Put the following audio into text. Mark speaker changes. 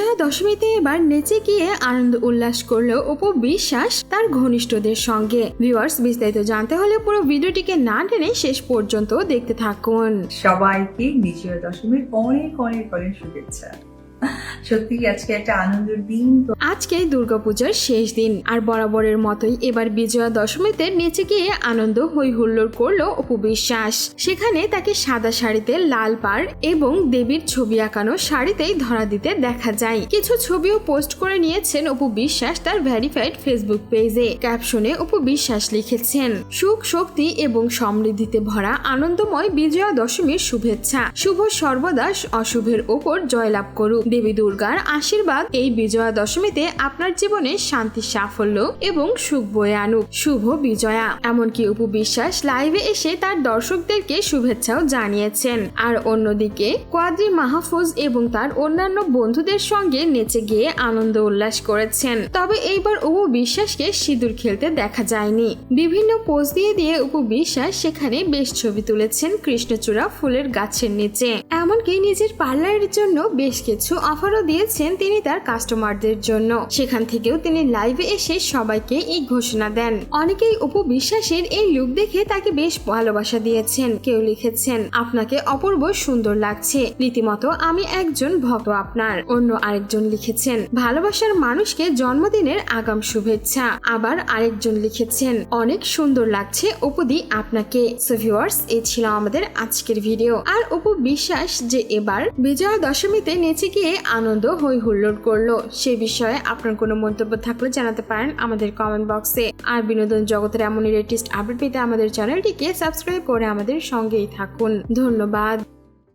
Speaker 1: বিজয়া দশমীতে এবার নেচে গিয়ে আনন্দ উল্লাস করলো অপু বিশ্বাস তার ঘনিষ্ঠদের সঙ্গে। ভিউয়ার্স, বিস্তারিত জানতে হলে পুরো ভিডিওটিকে না টেনে শেষ পর্যন্ত দেখতে থাকুন।
Speaker 2: সবাইকে বিজয়া দশমীর অনেক অনেক অনেক শুভেচ্ছা। সত্যি আজকে একটা আনন্দের দিন।
Speaker 1: আজকে দুর্গাপূজার শেষ দিন, আর বরাবরের মতোই এবার বিজয়া দশমীতে নেচে গিয়ে আনন্দ হই হুল্লোড় করলো অপু বিশ্বাস। সেখানে তাকে সাদা শাড়িতে লাল পাড় এবং দেবীর ছবি আঁকানো শাড়িতেই ধরা দিতে দেখা যায়। কিছু ছবিও পোস্ট করে নিয়েছেন অপু বিশ্বাস তার ভেরিফাইড ফেসবুক পেজে। ক্যাপশনে অপু বিশ্বাস লিখেছেন, সুখ শক্তি এবং সমৃদ্ধিতে ভরা আনন্দময় বিজয়া দশমীর শুভেচ্ছা। শুভ সর্বদা অশুভের ওপর জয়লাভ করুক। দেবী দুর্গার আশীর্বাদ এই বিজয়া দশমীতে আপনার জীবনে শান্তি, সাফল্য এবং সুখ বয়ে আনুক। শুভ বিজয়া। এমনকি অপু বিশ্বাস লাইভে এসে তার দর্শকদেরকে শুভেচ্ছাও জানিয়েছেন। আর অন্যদিকে কোয়াদ্রি মাহফুজ এবং তার অন্যান্য বন্ধুদের সঙ্গে নেচে গিয়ে আনন্দ উল্লাস করেছেন। তবে এইবার অপু বিশ্বাসকে সিঁদুর খেলতে দেখা যায়নি। বিভিন্ন পোজ দিয়ে দিয়ে অপু বিশ্বাস সেখানে বেশ ছবি তুলেছেন কৃষ্ণচূড়া ফুলের গাছের নিচে। এমনকি নিজের পার্লারের জন্য বেশ কিছু অফারও দিয়েছেন তিনি তার কাস্টমারদের জন্য। সেখান থেকেও তিনি লাইভে এসে সবাইকে এই ঘোষণা দেন। অনেকেই অপু বিশ্বাসের এই লুক দেখে তাকে বেশ ভালোবাসা দিয়েছেন। কেউ লিখেছেন, আপনাকে অপূর্ব সুন্দর লাগছে, রীতিমতো আমি একজন ভক্ত আপনার। অন্য আরেকজন লিখেছেন, ভালোবাসার মানুষকে জন্মদিনের আগাম শুভেচ্ছা। আবার আরেকজন লিখেছেন, অনেক সুন্দর লাগছে অপুদি আপনাকে। সো ভিউয়ার্স, এই ছিল আমাদের আজকের ভিডিও। আর অপু বিশ্বাস যে এবার বিজয়া দশমীতে নেচে গিয়ে আনন্দ হই হুল্লোড় করলো, সে বিষয়ে আপনার কোনো মন্তব্য থাকলে জানাতে পারেন আমাদের কমেন্ট বক্সে। আর বিনোদন জগতের এমনই লেটেস্ট আপডেট পেতে আমাদের চ্যানেলটিকে সাবস্ক্রাইব করে আমাদের সঙ্গেই থাকুন। ধন্যবাদ।